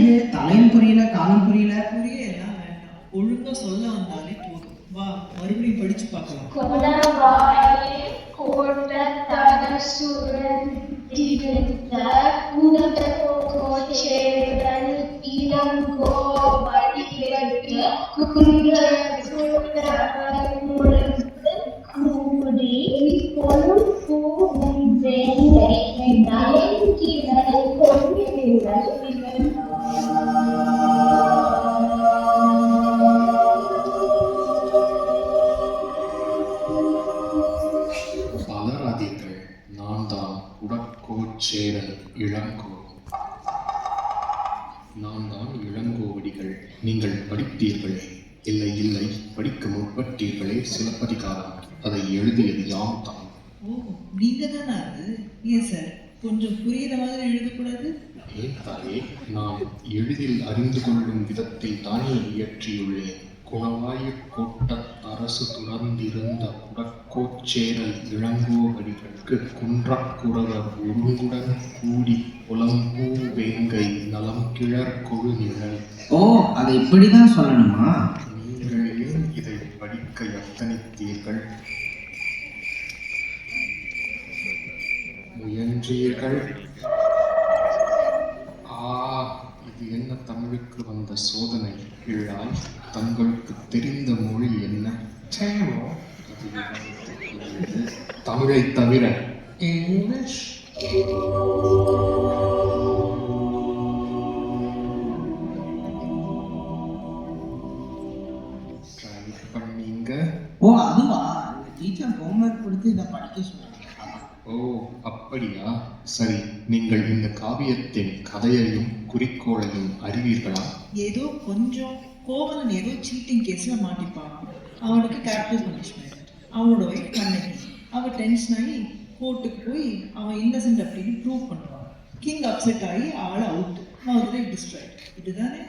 இது? தலையும் புரியல, காலும் புரியல. புரிய எல்லாம் வேண்டாம், ஒழுங்கா சொல்ல வந்தாலே போதும். வா, மறுபடியும் படிச்சு பார்க்கலாம். வளராதீர்கள், நான் தான் உடற்கோச்சேரல் இளங்கோ. நான் தான் இளங்கோவடிகள். நீங்கள் படித்தீர்கள்? இல்லை இல்லை, படிக்க முற்பட்டீர்களே. சிலப்பதிகாரம், அதை எழுதியது யாம் தான். ஓ, நீங்க தானா அது? ஏன் சார், கொஞ்சம் புரியுற மாதிரி எழுதக்கூடாது? ஏன் தாயே, நான் எளிதில் அறிந்து கொள்ளும் விதத்தில் தானே இயற்றியுள்ளேன். குணவாய கோட்ட அரசு துறந்திருந்த உடற்கோச்சேரல் இளங்கோவடிகளுக்கு குன்றக்குறவர் ஒருங்குடன் கூடி புலம்பூ வேங்கை நலம் கிளர் கொழு நிழல். ஓ, அதை இப்படிதான் சொல்லணுமா? நீங்கள் ஏன் இதை படிக்க எத்தனித்தீர்கள்? முயன்றீர்கள்? இது என்ன தமிழுக்கு வந்த சோதனை? கீழாய் தங்களுக்கு தெரிந்த மொழி என்ன? தமிழை தவிர இங்கிலீஷ். பண்ணீங்க? ஓ, அதுவா? டீச்சர் ஹோம்வொர்க் கொடுத்து இதை படிக்க சொன்னாங்க. ஓ, அப்படியா? சரி, நீங்கள் இந்த காவியத்தின் கதையையும் குறிக்கோளையும் அறிவீர்களா? ஏதோ கொஞ்சம். கோவலன் ஏதோ சீட்டிங் கேஸ்ல மாட்டிப்பான். அவனுக்கு கேபிட்டல் பனிஷ்மெண்ட். அவனோட ஒய்ஃப் கண்ணகி. அவன் டென்ஷன் ஆகி கோர்ட்டுக்கு போய் அவன் இன்னசென்ட் அப்படின்னு ப்ரூவ் பண்ணுவான். கிங் அப்செட் ஆகி ஆளை அவுட். மதுரை டிஸ்ட்ராய்ட். இதுதானே?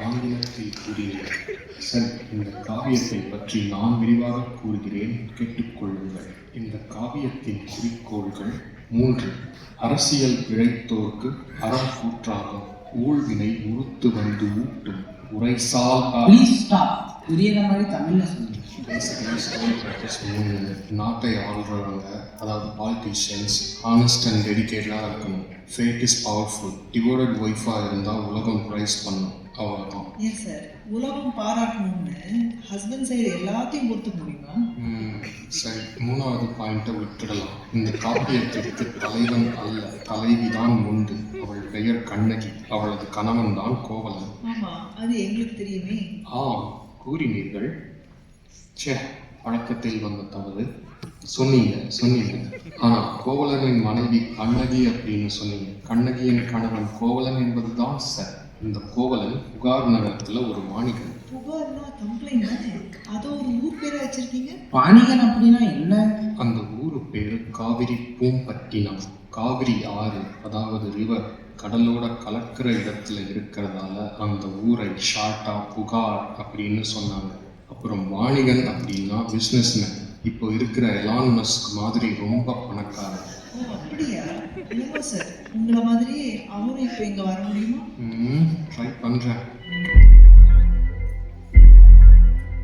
ஆங்கிலத்தில் கூறினேன். சரி, இந்த காவியத்தை பற்றி நான் விரிவாக கூறுகிறேன், கேட்டுக்கொள்ளுங்கள். இந்த காவியத்தின் குறிக்கோள்கள் 3. அரசியல் பிழைத்தோர்க்கு அறம் கூற்றாகும். ஊழ்வினை உறுத்து வந்து ஊட்டும் உரைசால். புரியுற மாதிரி தமிழ்ல சொல்லுங்க. நாட்டை ஆள்றவங்க, அதாவது பாலிட்டிஷியன்ஸ், ஹானஸ்ட் அண்ட் டெடிகேட்டடாக இருக்கணும். Fat is powerful. டிவோட்டட் ஒய்ஃபாக இருந்தால் உலகம் ப்ரைஸ் பண்ணும். அவ்வளோதான். ஏன் சார், உலகம் பாராட்டணும்னு ஹஸ்பண்ட் சைடு எல்லாத்தையும் பொறுத்த முடியுமா? சரி, 3வது பாயிண்ட்டை விட்டுடலாம். இந்த காப்பியத்திற்கு தலைவன் அல்ல, தலைவிதான் உண்டு. அவள் பெயர் கண்ணகி. அவளது கணவன் தான் கோவலன். ஆமா, அது எங்களுக்கு தெரியுமே. கூறினீர்கள். பழக்கத்தில் வந்த தவறு. சொன்னீங்க. ஆனா கோவலனின் மனைவி கண்ணகி அப்படின்னு சொன்னீங்க. கண்ணகியின் கணவன் கோவலன் என்பதுதான் சார். இந்த கோவலன் புகார் நகரத்துல ஒரு வாணிகன். புகார்னா கம்ப்ளைண்ட் தானே? அதோ ஒரு ஊர் பேரை வச்சிருக்கீங்க. வாணிகன் அப்படின்னா என்ன? அந்த ஊரு பேரு காவிரி பூம்பட்டினம். காவிரி ஆறு, அதாவது ரிவர், கடலோட கலக்கிற இடத்துல இருக்கிறதால அந்த ஊரை ஷார்ட்டா புகார் அப்படின்னு சொன்னாங்க. அப்புறம் வாணிகன் அப்படின்னா பிஸ்னஸ்மேன். இப்போ இருக்கிற எலான் மஸ்க் மாதிரி ரொம்ப பணக்காரன். ஓ, அப்படியா? இல்லைமா சார், உங்களை மாதிரியே அவனும் இப்போ இங்கே வர முடியுமா? ட்ரை பண்ணுறேன்.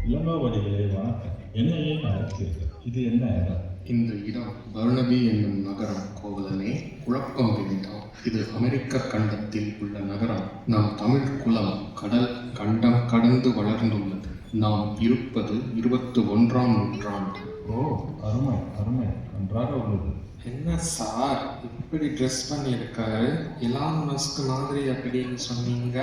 இளங்கோவடிகளே வணக்கம். என்ன ஏன் அழைத்தீர்கள்? இது என்ன இடம்? இந்த இடம் பர்னபி என்னும் நகரம். கோவலனே, குழப்பம் வேண்டாம். இது அமெரிக்க கண்டத்தில் உள்ள நகரம். நம் தமிழ் குலம் கடல் கண்டம் கடந்து வளர்ந்துள்ளது. நாம் இருப்பது 21ஆம் நூற்றாண்டு. ஓ, அருமை அருமை, நன்றாக உள்ளது. என்ன சார் இப்படி ட்ரெஸ் பண்ணியிருக்காரு? எலான் மஸ்க் மாதிரி அப்படின்னு சொன்னீங்க.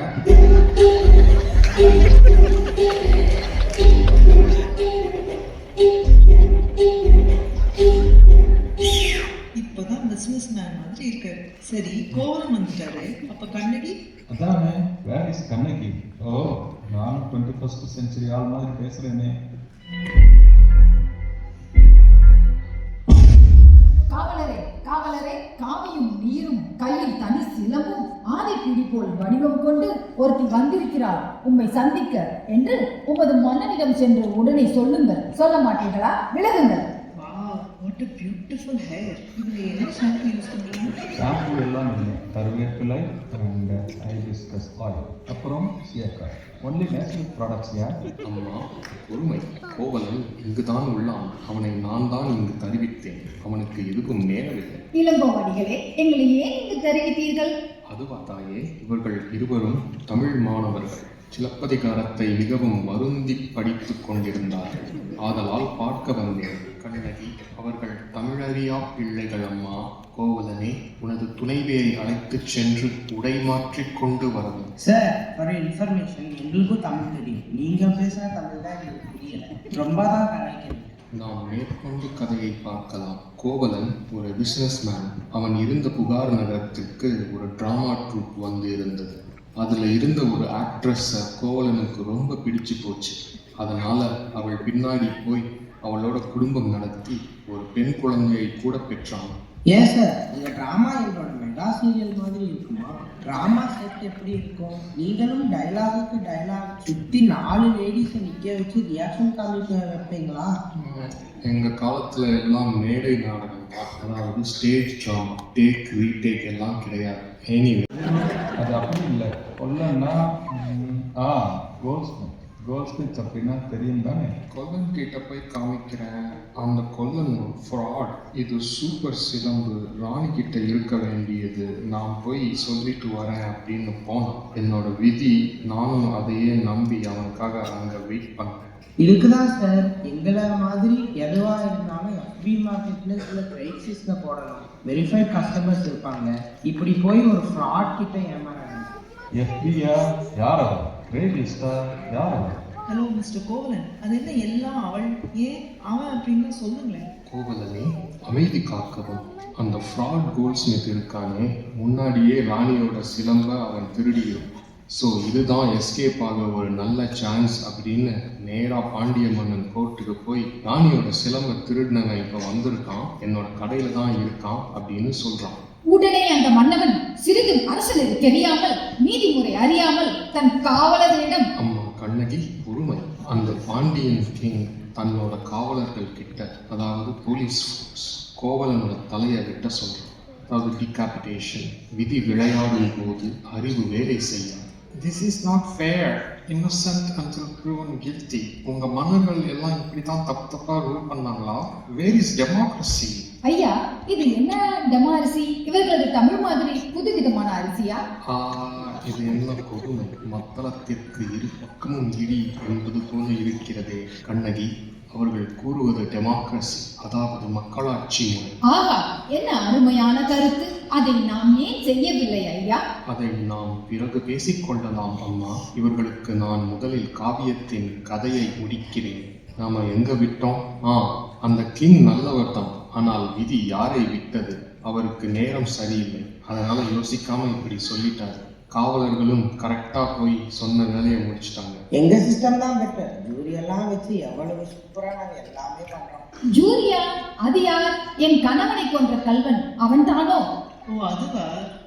இப்போதான் பிசினஸ் மேன் மாதிரி இருக்காரு. சரி, கோவலன் வந்துட்டாரு. அப்ப கண்ணகி? அதானே, வேர் இஸ் கண்ணகி? ஓ, நானும் 21st செஞ்சுரி ஆள் மாதிரி பேசுறேனே. காவலரே, காவியும் நீரும் கையில் தனி சிலம்பும் ஆதிப்பிடி போல் வடிவம் கொண்டு ஒருத்தி வந்திருக்கிறாள் உம்மை சந்திக்க என்று உமது மன்னனிடம் சென்று உடனே சொல்லுங்கள். சொல்ல மாட்டீர்களா? விலகுங்கள். Wow, what what a beautiful hair. இதுல என்ன ஷாம்பு யூஸ் பண்றீங்க? ஷாம்பு எல்லாம் இல்லை, கருவேப்பிலை அண்ட் ஹைபிஸ்கஸ் ஆயில், அப்புறம் சீயக்காய். Only natural products. ஏன் அம்மா பொறுமை. கோவலன் இங்குதான் உள்ளான். அவனை நான் தான் இங்கு தருவித்தேன். அவனுக்கு எதுவும் நேரவில்லை. இளங்கோவடிகளே, எங்களை ஏன் இங்கு தெரிவித்தீர்கள்? அதுவா தாயே, இவர்கள் இருவரும் தமிழ் மாணவர்கள். சிலப்பதிகாரத்தை மிகவும் வருந்தி படித்துக் கொண்டிருந்தார்கள். ஆதலால் பார்க்க வந்தேன். கண்ணகி, அவர்கள் தமிழறியா பிள்ளைகள் அம்மா. கோவலனே, உனது துணைவியை அழைத்துச் சென்று உடை மாற்றிக் கொண்டு வரவும். சார், ஒரு இன்ஃபர்மேஷன், எங்களுக்கும் தமிழ் தெரியும். நீங்க பேசுற தமிழ் தான் எங்களுக்கு புரியல. ரொம்ப தான் கலாய்க்கிறீங்க. நாம் மேற்கொண்டு கதையை பார்க்கலாம். கோவலன் ஒரு பிசினஸ் மேன். அவன் இருந்த புகார் நகரத்திற்கு ஒரு டிராமா ட்ரூப் வந்து இருந்தது. அதில் இருந்த ஒரு ஆக்ட்ரஸை கோவலனுக்கு ரொம்ப பிடிச்சு போச்சு. அதனால அவள் பின்னாடி போய் அவளோட குடும்பம் நடத்தி ஒரு பெண் குழந்தையை கூட பெற்றான். ஏன் சார், இந்த ட்ராமா எங்களோட மெகா சீரியல் மாதிரி இருக்குமா? ட்ராமா செட் எப்படி இருக்கும்? நீங்களும் டைலாகுக்கு டைலாக் சுற்றி 4 லேடிஸை நிற்க வச்சு ரியாக்ஷன் காமிக்க வைப்பீங்களா? எங்கள் காலத்தில் எல்லாம் மேடை நாடகம் தான். அதாவது ஸ்டேஜ் ட்ராமா, டேக் ரீடேக் எல்லாம் கிடையாது. எனிவே, அது அப்படி இல்லை. கொல்லன்னா கோல்ட் ஸ்மித் அப்படின்னா தெரியும் தானே? கொல்லன் கிட்ட போய் காமிக்கிறேன். அந்த கொல்லன் ஃப்ராட். இது சூப்பர் சிலம்பு ராணி கிட்ட இருக்க வேண்டியது. நான் போய் சொல்லிட்டு வரேன் அப்படின்னு போனான். என்னோட விதி, நானும் அதையே நம்பி அவனுக்காக அங்கே வெயிட் பண்ணேன். இதுக்குதான் சார் எங்களை மாதிரி எதுவாக இருந்தாலும் FB மார்க்கெட்ல சில ப்ரைஸில் போடணும். வெரிஃபைட் கஸ்டமர்ஸ் இருப்பாங்க. இப்படி போய் ஒரு ஃப்ராட் கிட்ட ஏமாறாங்க. FBயா? யார் அவன்? கிரேட் லிஸ்டா? யார் அவன்? ஹலோ மிஸ்டர் கோவலன், அது என்ன எல்லாம் அவள், ஏன் அவன் அப்படின்னு சொல்லுங்களேன். கோவலனே, அமைதி காக்கவும். அந்த ஃப்ராட் கோல்ட் ஸ்மித் இருக்கானே, முன்னாடியே ராணியோட சிலம்ப அவன் திருடியும். ஸோ இதுதான் எஸ்கேப் ஆக ஒரு நல்ல சான்ஸ் அப்படின்னு நேராக பாண்டிய மன்னன் கோர்ட்டுக்கு போய் ராணியோட சிலம்ப திருடினவன் இப்போ வந்திருக்கான், என்னோட கடையில் தான் இருக்கான் அப்படின்னு சொல்கிறான். உடனே அந்த மன்னவன் சிறிதும் அரசனுக்கு தெரியாமல், நீதிமுறை அறியாமல் தன் காவலர்களிடம், அம்மா கண்ணகி பொறுமை. அந்த பாண்டியன் கிங் தன்னோட காவலர்கள் கிட்ட, அதாவது போலீஸ் ஃபோர்ஸ், கோவலனோட தலையை வெட்ட சொல்கிறான். அதாவது டிகாபிடேஷன். விதி விளையாடும் போது அறிவு வேலை செய்யும். This is not fair. Innocent until proven guilty. உங்க மன்னர்கள் எல்லாம் இப்படி தான் தப்பா ரூல் பண்ணாங்களா? Where is democracy? ஐயா, இது என்ன டெமோக்ரசி? இவர்களது தமிழ் மாதிரி புதுவிதமான அரிசியா? இது என்ன கொடுமை. மத்தளத்திற்கு இரு பக்கமும் இடி என்பது போல இருக்கிறதே. கண்ணகி, அவர்கள் கூறுவது டெமோக்ரசி, அதாவது மக்களாட்சி முறை. ஆஹா, என்ன அருமையான கருத்து. அதை நாம் ஏன் செய்யவில்லை ஐயா? அதை நாம் பிறகு பேசிக்கொள்ளலாம் அம்மா. இவர்களுக்கு நான் முதலில் காவியத்தின் கதையை முடிக்கிறேன். நாம எங்க விட்டோம்? அந்த கிங் நல்லவர் தான். ஆனால் விதி யாரை விட்டது? அவருக்கு நேரம் சரியில்லை. அதனால யோசிக்காம இப்படி சொல்லிட்டாரு. காவலர்களும் கரெக்டா போய் சொன்ன வேலையை முடிச்சிட்டாங்க. எங்க சிஸ்டம் தான் பெட்டர். ஜூரி எல்லாம் வச்சு எவ்வளவு சூப்பரா நாங்க எல்லாமே பண்றோம். ஜூரியா? அது யார்? என் கணவனை கொன்ற கல்வன் அவன் தானோ? ஓ அதுவா?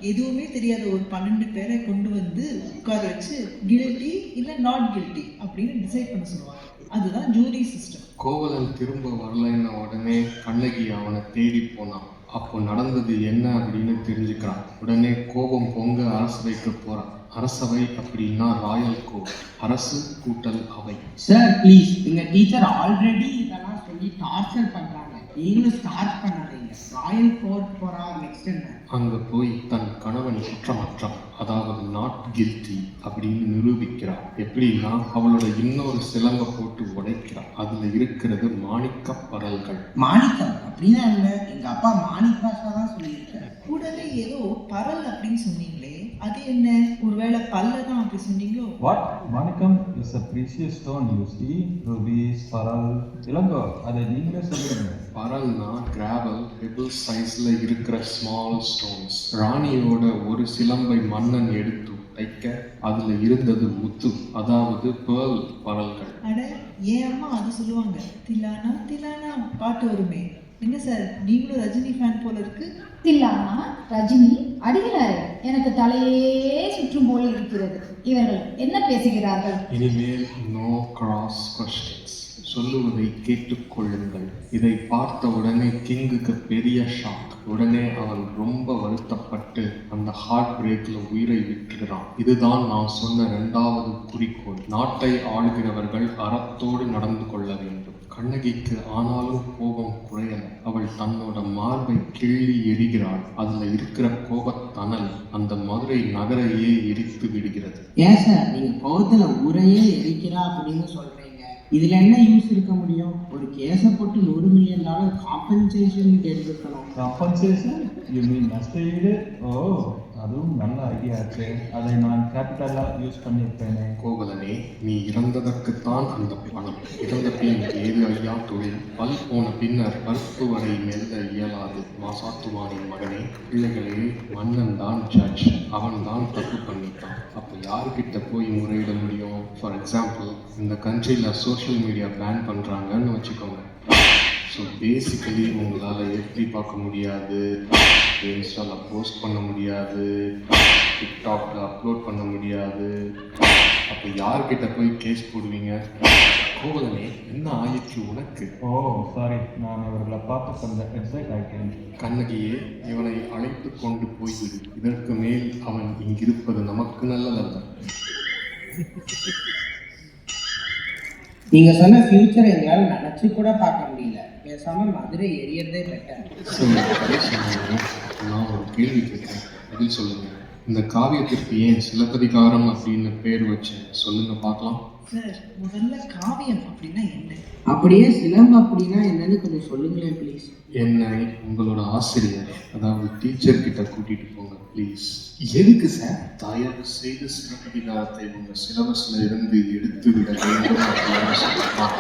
எதுவுமே தெரியாத ஒரு 12 பேரை கொண்டு வந்து உட்கார வச்சு கில்ட்டி இல்லை நாட் கில்ட்டி அப்படின்னு டிசைட் பண்ண சொல்லுவாங்க. அதுதான் ஜூரி சிஸ்டம். கோவலன் திரும்ப வரலைன்ன உடனே கண்ணகி அவனை தேடி போனான். அப்போ நடந்தது என்ன அப்படின்னு தெரிஞ்சுக்கிறான். உடனே கோபம் பொங்க அரசவைக்கு போறான். அரசவை அப்படின்னா ராயல் கோர்ட். அரசு கூட்டல் அவை. சார் ப்ளீஸ், எங்க டீச்சர் ஆல்ரெடி இதெல்லாம் சொல்லி டார்ச்சர் பண்றாங்க. நீங்களும் ஸ்டார்ட் பண்ணாதீங்க. ராயல் கோர்ட் போறா நெக்ஸ்ட் என்ன? அங்க போய் தன் கணவன் குற்றமற்றான், அதாவது நாட் கில்ட்டி அப்படின்னு நிரூபிக்கிறான். எப்படின்னா அவளோட இன்னொரு சிலம்ப போட்டு உடைக்கிறான். அதுல இருக்கிறது மாணிக்க பரல்கள். மாணிக்கம் அப்படின்னா என்ன? எங்க அப்பா மாணிக் பாஷா தான் சொல்லியிருக்காரு. கூடவே ஏதோ பரல் அப்படின்னு சொன்னீங்களே, அது என்ன? ஒருவேளை பல்ல தான் அப்படி சொன்னீங்களோ? What? Manikam is a precious stone, you see. Rubies, pearl. Ilango, அதை நீங்களே சொல்லுங்க. பரல்னா கிராவல், பெபிள் சைஸ்ல இருக்கிற ஸ்மால் ஸ்டோன்ஸ். ராணியோட ஒரு சிலம்பை மன்னன் எடுத்து உடைக்க அதுல இருந்தது முத்து, அதாவது பேர்ல் பரல்கள். அட, ஏன் அம்மா அது சொல்லுவாங்க. தில்லானா தில்லானா பாட்டு வருமே. என்ன சார், நீங்களும் ரஜினி ஃபேன் போல இருக்கு. தில்லானா ரஜினி அடிகளாரே, எனக்கு தலையே சுற்றும் போல இருக்கிறது. இவர்கள் என்ன பேசுகிறார்கள்? இனிமேல் நோ கிராஸ் கொஸ்டின்ஸ். சொல்லுவதை கேட்டுக்கொள்ளுங்கள். இதை பார்த்த உடனே கிங்குக்கு பெரிய ஷாக். உடனே அவன் ரொம்ப வருத்தப்பட்டு அந்த ஹார்ட் பிரேக்ல உயிரை விட்டுகிறான். இதுதான் நான் சொன்ன 2வது குறிக்கோள். நாட்டை ஆளுகிறவர்கள் அறத்தோடு நடந்து கொள்ள வேண்டும். கண்ணகிக்கு ஆனாலும் கோபம் குறையல. அவள் தன்னோட மார்பை கிள்ளி எரிகிறாள். அதுல இருக்கிற கோபத்தனல் அந்த மதுரை நகரையே எரித்து விடுகிறது. ஏன் சார் நீங்க கோவத்துல ஊரையே எரிக்கிறா அப்படின்னு சொல்றீங்க? இதுல என்ன யூஸ் இருக்க முடியும்? ஒரு கேஸை போட்டு $100 மில்லியன் காம்பன்சேஷன் எடுத்துக்கணும். காம்பன்சேஷன் யூ மீன் நஷ்டஈடு? ஓ, அதுவும் நல்ல ஐடியா ஆச்சு. அதை நான் கேபிட்டலாக யூஸ் பண்ணியிருப்பேனே. கோவலனே, நீ இறந்ததற்குத்தான் அந்த பணம். இறந்த பின் ஏது ஐயா தொழில்? பல் போன பின்னர் கருப்பு வரை மெல்ல இயலாது. மாசாத்துவானின் மகனே, பிள்ளைகளே, மன்னன் தான் ஜட்ஜ். அவன் தான் தப்பு பண்ணிட்டான். அப்போ யாருக்கிட்ட போய் முறையிட முடியும்? ஃபார் எக்ஸாம்பிள், இந்த கண்ட்ரியில் சோஷியல் மீடியா பேன் பண்ணுறாங்கன்னு வச்சுக்கோங்க. ஸோ பேசிக்கலி உங்களால் எப்படி பார்க்க முடியாது, இன்ஸ்டாவில் போஸ்ட் பண்ண முடியாது, டிக்டாக்ல அப்லோட் பண்ண முடியாது. அப்போ யார்கிட்ட போய் கேஸ் போடுவீங்க? கோவலனே, என்ன ஆயிற்று உனக்கு? ஓ சாரி, நான் இவர்களை பார்த்து கொஞ்சம் எக்ஸைட் ஆகிட்டேன். கண்ணகியே, இவனை அழைத்து கொண்டு போய்விடு. இதற்கு மேல் அவன் இங்கிருப்பது நமக்கு நல்லதல்ல. நீங்க சொன்ன ஃபியூச்சர் எங்களால் நினைச்சு கூட பார்க்க முடியல. பேசாம மதுரை எரியறதே பெட்டர். நான் ஒரு கேள்வி கேட்கிறேன், பதில் சொல்லுங்க. இந்த காவியத்திற்கு ஏன் சிலப்பதிகாரம் அப்படின்னு பேர் வச்சேன்? சொல்லுங்க பார்க்கலாம். சார், முதல்ல காவியம் அப்படின்னா என்ன? அப்படியே சிலம்பு அப்படின்னா என்னன்னு கொஞ்சம் சொல்லுங்களேன் ப்ளீஸ். என்னை உங்களோட ஆசிரியர், அதாவது டீச்சர் கிட்ட கூட்டிட்டு போங்க ப்ளீஸ். எதுக்கு சார்? தயவு செய்து சிலப்பதிகாரத்தை உங்க சிலபஸ்ல இருந்து எடுத்து விட வேண்டும் அப்படின்னு சொல்லுவாங்க.